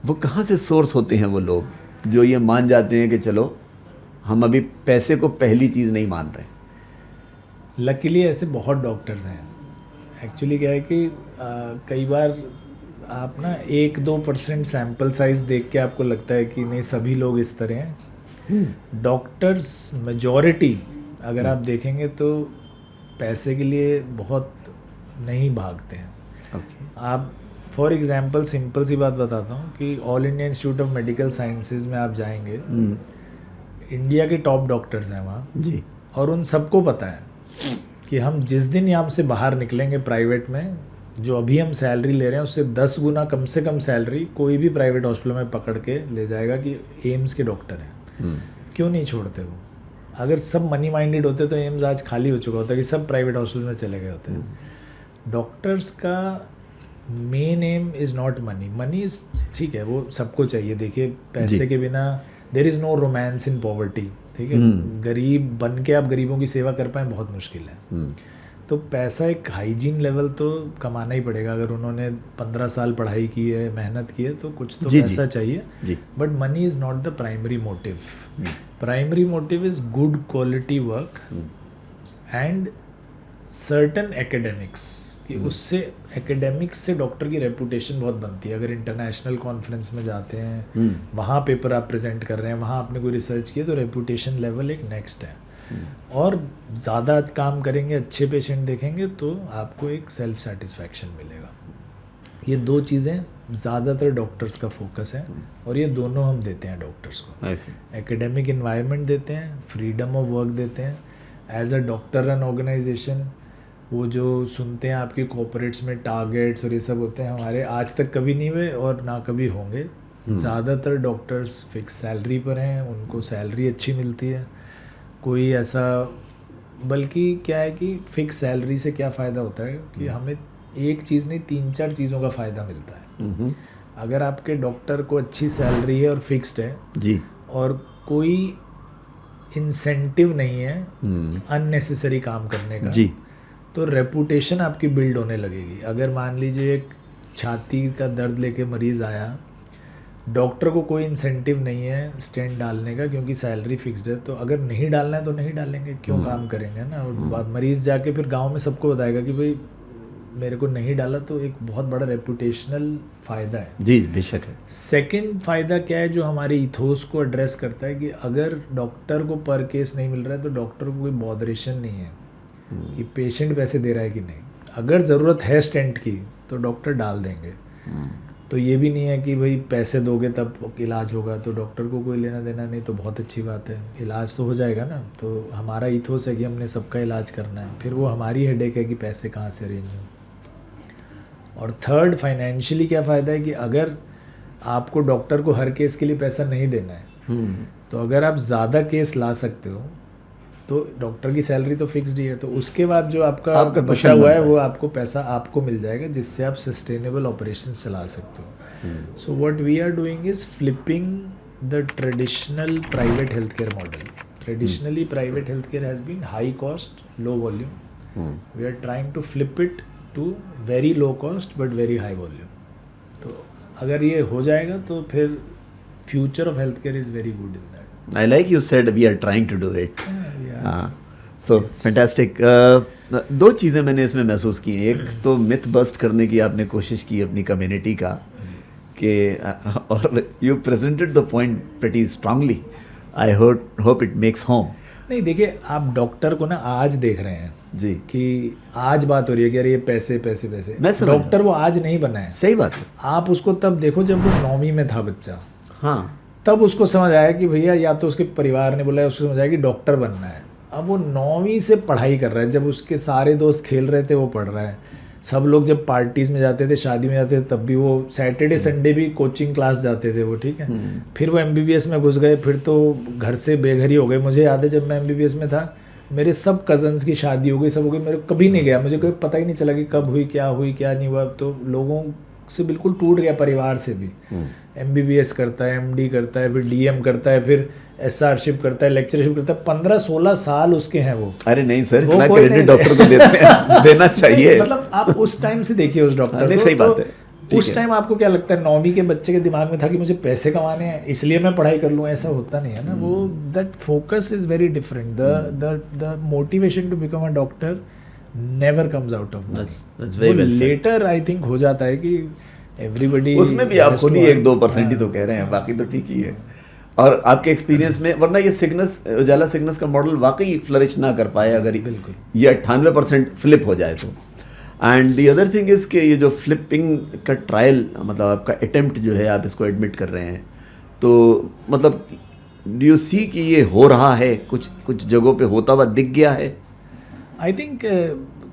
S3: वो कहाँ से सोर्स होते हैं वो लोग जो ये मान जाते हैं कि चलो हम अभी पैसे को पहली चीज़ नहीं मान रहे?
S2: लकीली ऐसे बहुत डॉक्टर्स हैं. एक्चुअली क्या है कि कई बार आप ना 1-2% सैम्पल साइज देख के आपको लगता है कि नहीं सभी लोग इस तरह हैं. डॉक्टर्स मेजॉरिटी अगर आप देखेंगे तो पैसे के लिए बहुत नहीं भागते हैं. आप फॉर एग्जांपल सिंपल सी बात बताता हूँ कि all India institute of medical sciences में आप जाएंगे, इंडिया के टॉप डॉक्टर्स हैं वहाँ जी, और उन सबको पता है कि हम जिस दिन यहाँ से बाहर निकलेंगे प्राइवेट में, जो अभी हम सैलरी ले रहे हैं उससे 10 गुना कम से कम सैलरी कोई भी प्राइवेट हॉस्पिटल में पकड़ के ले जाएगा कि एम्स के डॉक्टर हैं. क्यों नहीं छोड़ते वो? अगर सब मनी माइंडेड होते तो एम्स आज खाली हो चुका होता कि सब प्राइवेट हॉस्पिटल में चले गए होते हैं. डॉक्टर्स का main aim is not money. Money is ठीक है, वो सबको चाहिए. देखिए पैसे के बिना there is no romance in poverty. ठीक है, गरीब बन के आप गरीबों की सेवा कर पाएँ बहुत मुश्किल है. तो पैसा एक हाइजीन लेवल तो कमाना ही पड़ेगा. अगर उन्होंने 15 साल पढ़ाई की है, मेहनत की है, तो कुछ तो पैसा चाहिए. But money is not the primary motive. Primary motive is good quality work and certain academics, कि उससे एकेडमिक्स से डॉक्टर की रेपुटेशन बहुत बनती है. अगर इंटरनेशनल कॉन्फ्रेंस में जाते हैं, वहाँ पेपर आप प्रेजेंट कर रहे हैं, वहाँ आपने कोई रिसर्च किया, तो रेपुटेशन लेवल एक नेक्स्ट है. और ज़्यादा काम करेंगे, अच्छे पेशेंट देखेंगे, तो आपको एक सेल्फ सेटिस्फैक्शन मिलेगा. ये 2 चीज़ें ज़्यादातर डॉक्टर्स का फोकस है, और ये दोनों हम देते हैं डॉक्टर्स को. एकेडमिक इन्वायरमेंट देते हैं, फ्रीडम ऑफ वर्क देते हैं. As a doctor run organisation, वो जो सुनते हैं आपके कॉर्पोरेट्स में टारगेट्स और ये सब होते हैं, हमारे आज तक कभी नहीं हुए और ना कभी होंगे. ज़्यादातर डॉक्टर्स फिक्स सैलरी पर हैं, उनको सैलरी अच्छी मिलती है. कोई ऐसा, बल्कि क्या है कि फिक्स सैलरी से क्या फ़ायदा होता है कि हमें एक चीज़ नहीं 3-4 चीज़ों का फ़ायदा मिलता है. अगर आपके डॉक्टर को अच्छी सैलरी है और फिक्स्ड है जी, और कोई इंसेंटिव नहीं है अननेसेसरी काम करने का जी, तो रेपुटेशन आपकी बिल्ड होने लगेगी. अगर मान लीजिए एक छाती का दर्द लेके मरीज़ आया, डॉक्टर को कोई इंसेंटिव नहीं है स्टेंट डालने का, क्योंकि सैलरी फिक्स्ड है. तो अगर नहीं डालना है तो नहीं डालेंगे, क्यों काम करेंगे ना. और मरीज़ जाके फिर गांव में सबको बताएगा कि भाई मेरे को नहीं डाला, तो एक बहुत बड़ा रेपुटेशनल फ़ायदा है जी, बेशक है. सेकंड फ़ायदा क्या है जो हमारे इथोस को एड्रेस करता है कि अगर डॉक्टर को पर केस नहीं मिल रहा है तो डॉक्टर को कोई बॉदरेशन नहीं है कि पेशेंट पैसे दे रहा है कि नहीं. अगर ज़रूरत है स्टेंट की तो डॉक्टर डाल देंगे. तो ये भी नहीं है कि भाई पैसे दोगे तब इलाज होगा, तो डॉक्टर को कोई लेना देना नहीं, तो बहुत अच्छी बात है, इलाज तो हो जाएगा ना. तो हमारा इथोस है कि हमने सबका इलाज करना है. फिर वो हमारी हेडेक है कि पैसे कहाँ से अरेंज हों. और थर्ड, फाइनेंशियली क्या फ़ायदा है कि अगर आपको डॉक्टर को हर केस के लिए पैसा नहीं देना है, तो अगर आप ज़्यादा केस ला सकते हो तो डॉक्टर की सैलरी तो फिक्स्ड ही है, तो उसके बाद जो आपका बचा हुआ है वो आपको पैसा आपको मिल जाएगा, जिससे आप सस्टेनेबल ऑपरेशंस चला सकते हो. So what we are doing is flipping the traditional private healthcare model. Traditionally, private healthcare has been high cost, low volume. We are trying to flip it to very low cost but very high volume. तो अगर ये हो जाएगा तो फिर future of healthcare is very good in that.
S3: I like you said we are trying to do it.
S2: Yeah.
S3: So fantastic. दो चीज़ें मैंने इसमें महसूस की. एक तो मिथ बस्ट करने की आपने कोशिश की अपनी कम्युनिटी का कि और you presented the point pretty strongly. I hope it makes home.
S2: नहीं देखिए, आप डॉक्टर को ना आज देख रहे हैं
S3: जी
S2: कि आज बात हो रही है कि अरे ये पैसे पैसे पैसे.
S3: मैं समझ रहा हूं.
S2: डॉक्टर वो आज नहीं बना है.
S3: सही बात है.
S2: आप उसको तब देखो जब वो 9वीं में था बच्चा.
S3: हाँ,
S2: तब उसको समझ आया कि भैया या तो उसके परिवार ने बोला है, उसको समझ आया कि डॉक्टर बनना है. अब वो 9वीं से पढ़ाई कर रहा है. जब उसके सारे दोस्त खेल रहे थे वो पढ़ रहा है. सब लोग जब पार्टीज में जाते थे, शादी में जाते थे, तब भी वो सैटरडे संडे भी कोचिंग क्लास जाते थे वो. ठीक है. फिर वो MBBS में घुस गए. फिर तो घर से बेघर ही हो गए. मुझे याद है जब मैं MBBS में था, मेरे सब कज़न्स की शादी हो गई, सब हो गई. मेरे कभी नहीं गया, मुझे कभी पता ही नहीं चला कि कब हुई क्या नहीं हुआ. तो लोगों से बिल्कुल टूट गया, परिवार से भी. MBBS करता है, MD करता है, फिर DM करता है, फिर SRशिप करता है, लेक्चरशिप करता है. 15-16 साल उसके हैं वो.
S3: अरे नहीं सर,
S2: वो
S3: इतना
S2: कोई
S3: क्रेडिट
S2: नहीं
S3: डॉक्टर को देना चाहिए.
S2: मतलब आप उस टाइम से देखिए उस डॉक्टर
S3: नहीं,
S2: को.
S3: सही बात है. ठीक
S2: उस
S3: है.
S2: टाइम आपको क्या लगता है, 9वीं के बच्चे के दिमाग में था कि मुझे पैसे कमाने हैं इसलिए मैं पढ़ाई कर लूँ. ऐसा होता नहीं है ना. वो that focus is very different. The motivation to become a doctor never comes out of
S3: That's very well said.
S2: Later I think हो जाता है कि एवरीबडी.
S3: उसमें भी आप खुद ही 1-2% ही तो कह रहे हैं, बाकी तो ठीक ही है. और आपके एक्सपीरियंस में, वरना ये सिग्नस, उजाला सिग्नस का मॉडल वाकई फ्लरिश ना कर पाए अगर
S2: बिल्कुल
S3: ये 98% फ्लिप हो जाए तो. And the other thing is कि ये जो फ्लिपिंग का ट्रायल, मतलब आपका अटेम्प्ट जो है, आप इसको एडमिट कर रहे हैं, तो मतलब डू यू सी कि ये हो रहा है, कुछ जगहों पे होता हुआ दिख गया है?
S2: आई थिंक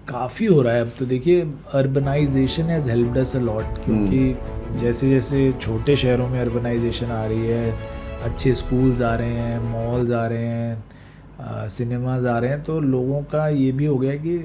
S2: काफ़ी हो रहा है अब तो. देखिए, urbanisation has helped us a lot, क्योंकि जैसे जैसे छोटे शहरों में अर्बनाइजेशन आ रही है, अच्छे स्कूल्स आ रहे हैं, मॉल्स आ रहे हैं, सिनेमाज आ रहे हैं, तो लोगों का ये भी हो गया कि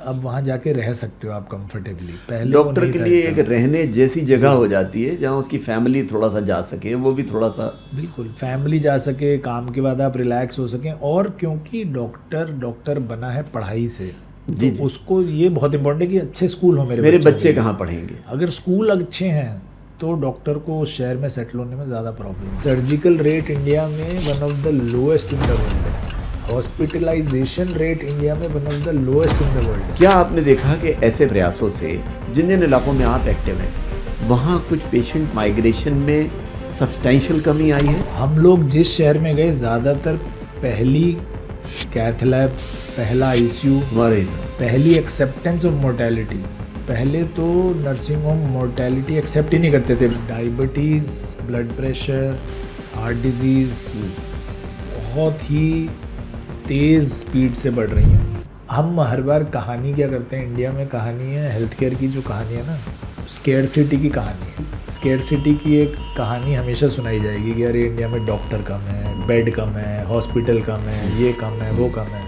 S2: अब वहाँ जाके रह सकते हो आप कंफर्टेबली. पहले
S3: डॉक्टर के लिए एक रहने जैसी जगह हो जाती है जहाँ उसकी फैमिली थोड़ा सा जा सके, वो भी थोड़ा सा. बिल्कुल,
S2: फैमिली जा सके, काम के बाद आप रिलैक्स हो सकें. और क्योंकि डॉक्टर बना है पढ़ाई से,
S3: जी,
S2: तो उसको ये बहुत इंपॉर्टेंट है कि अच्छे स्कूल हो.
S3: मेरे बच्चे कहाँ पढ़ेंगे?
S2: अगर स्कूल अच्छे हैं तो डॉक्टर को उस शहर में सेटल होने में ज़्यादा प्रॉब्लम. सर्जिकल रेट इंडिया में one of the lowest in the world है. हॉस्पिटलाइजेशन रेट इंडिया में one of the lowest in the world.
S3: क्या आपने देखा कि ऐसे प्रयासों से जिन जिन इलाकों में आप एक्टिव हैं, वहाँ कुछ पेशेंट माइग्रेशन में सब्सटेंशियल कमी आई है?
S2: हम लोग जिस शहर में गए, ज़्यादातर पहली कैथ लैब, पहला ICU, पहली एक्सेप्टेंस ऑफ मोर्टेलिटी. पहले तो नर्सिंग होम मोर्टेलिटी एक्सेप्ट ही नहीं करते थे. Diabetes, blood pressure, heart disease बहुत ही तेज़ स्पीड से बढ़ रही हैं. हम हर बार कहानी क्या करते हैं, इंडिया में कहानी है हेल्थ केयर की, जो कहानी है ना, स्केर्सिटी की कहानी है. स्केर्सिटी की एक कहानी हमेशा सुनाई जाएगी कि अरे इंडिया में डॉक्टर कम है, बेड कम है, हॉस्पिटल कम है, ये कम है, वो कम है.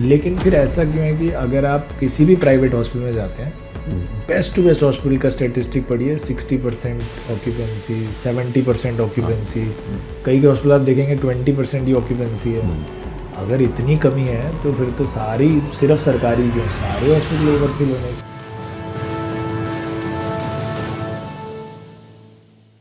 S2: लेकिन फिर ऐसा क्यों है कि अगर आप किसी भी प्राइवेट हॉस्पिटल में जाते हैं, बेस्ट टू बेस्ट हॉस्पिटल का स्टेटिस्टिक पढ़िए, 60% ऑक्यूपेंसी, 70% ऑक्यूपेंसी. कई के हॉस्पिटल आप देखेंगे 20% ही ऑक्यूपेंसी है. अगर इतनी कमी है तो फिर तो सिर्फ सरकारी क्यों, सारे हॉस्पिटल ओवरफिल होने चाहिए.